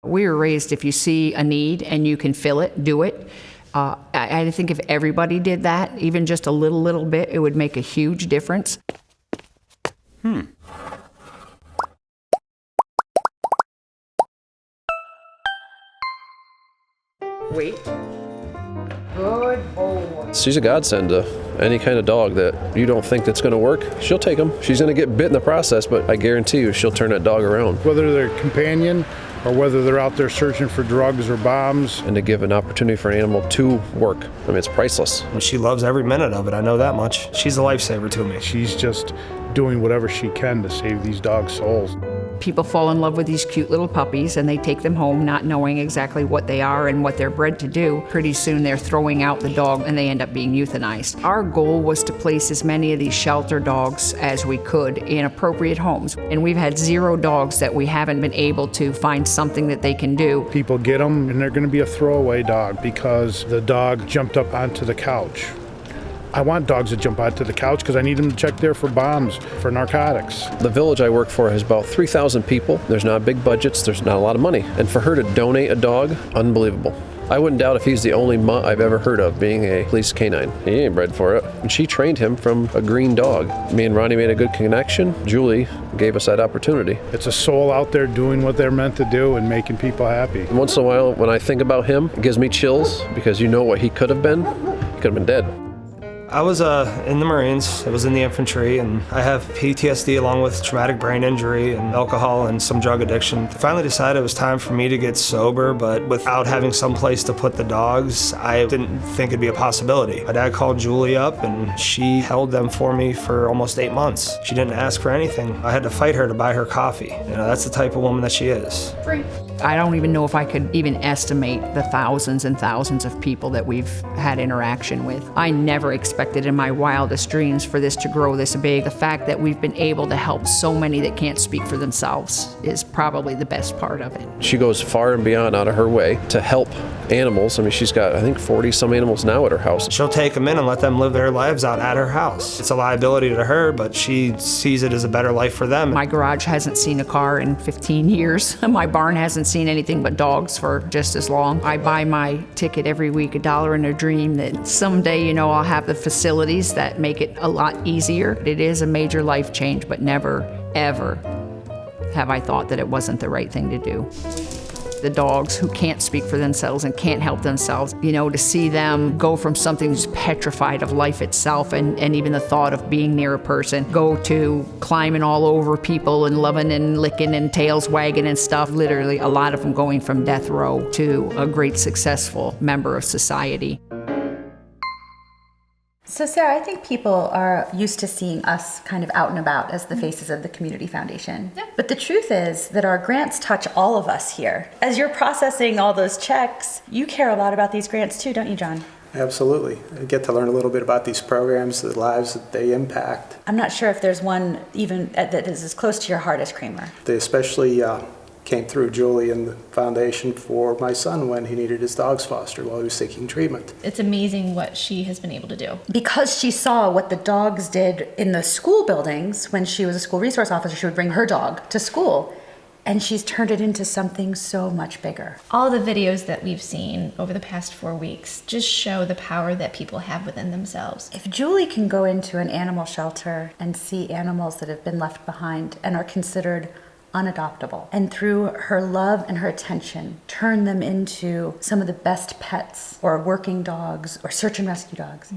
We were raised, if you see a need and you can fill it, do it. I think if everybody did that, even just a little bit, it would make a huge difference. Wait. Good boy. She's a godsend to any kind of dog that you don't think that's going to work. She'll take them. She's going to get bit in the process, but I guarantee you she'll turn that dog around. Whether they're a companion or whether they're out there searching for drugs or bombs. And to give an opportunity for an animal to work. I mean, it's priceless. She loves every minute of it, I know that much. She's a lifesaver to me. She's just doing whatever she can to save these dogs' souls. People fall in love with these cute little puppies and they take them home not knowing exactly what they are and what they're bred to do. Pretty soon they're throwing out the dog and they end up being euthanized. Our goal was to place as many of these shelter dogs as we could in appropriate homes. And we've had 0 dogs that we haven't been able to find something that they can do. People get them and they're going to be a throwaway dog because the dog jumped up onto the couch. I want dogs to jump onto the couch because I need them to check there for bombs, for narcotics. The village I work for has about 3,000 people. There's not big budgets, there's not a lot of money. And for her to donate a dog, unbelievable. I wouldn't doubt if he's the only mutt I've ever heard of being a police canine. He ain't bred for it. And she trained him from a green dog. Me and Ronnie made a good connection. Julie gave us that opportunity. It's a soul out there doing what they're meant to do and making people happy. Once in a while, when I think about him, it gives me chills because you know what he could have been. He could have been dead. I was in the Marines, I was in the infantry, and I have PTSD along with traumatic brain injury and alcohol and some drug addiction. I finally decided it was time for me to get sober, but without having some place to put the dogs, I didn't think it'd be a possibility. My dad called Julie up and she held them for me for almost 8 months. She didn't ask for anything. I had to fight her to buy her coffee. You know, that's the type of woman that she is. I don't even know if I could even estimate the thousands and thousands of people that we've had interaction with. I never expected in my wildest dreams for this to grow this big. The fact that we've been able to help so many that can't speak for themselves is probably the best part of it. She goes far and beyond out of her way to help animals. I mean, she's got, I think, 40 some animals now at her house. She'll take them in and let them live their lives out at her house. It's a liability to her, but she sees it as a better life for them. My garage hasn't seen a car in 15 years. My barn hasn't seen anything but dogs for just as long. I buy my ticket every week, $1 in a dream that someday, you know, I'll have the facilities that make it a lot easier. It is a major life change, but never, ever have I thought that it wasn't the right thing to do. The dogs who can't speak for themselves and can't help themselves, you know, to see them go from something that's petrified of life itself and even the thought of being near a person, go to climbing all over people and loving and licking and tails wagging and stuff. Literally, a lot of them going from death row to a great successful member of society. So Sarah, I think people are used to seeing us kind of out and about as the faces of the Community Foundation. Yeah. But the truth is that our grants touch all of us here. As you're processing all those checks, you care a lot about these grants too, don't you, John? Absolutely. I get to learn a little bit about these programs, the lives that they impact. I'm not sure if there's one even that is as close to your heart as KRAMER. They especially came through Julie and the foundation for my son when he needed his dogs fostered while he was seeking treatment. It's amazing what she has been able to do. Because she saw what the dogs did in the school buildings when she was a school resource officer, she would bring her dog to school. And she's turned it into something so much bigger. All the videos that we've seen over the past 4 weeks just show the power that people have within themselves. If Julie can go into an animal shelter and see animals that have been left behind and are considered unadoptable, and through her love and her attention, turn them into some of the best pets or working dogs or search and rescue dogs.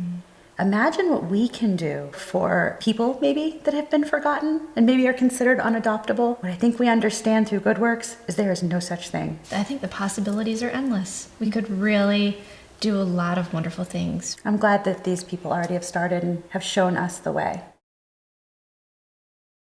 Imagine what we can do for people maybe that have been forgotten and maybe are considered unadoptable. What I think we understand through Good Works is there is no such thing. I think the possibilities are endless. We could really do a lot of wonderful things. I'm glad that these people already have started and have shown us the way.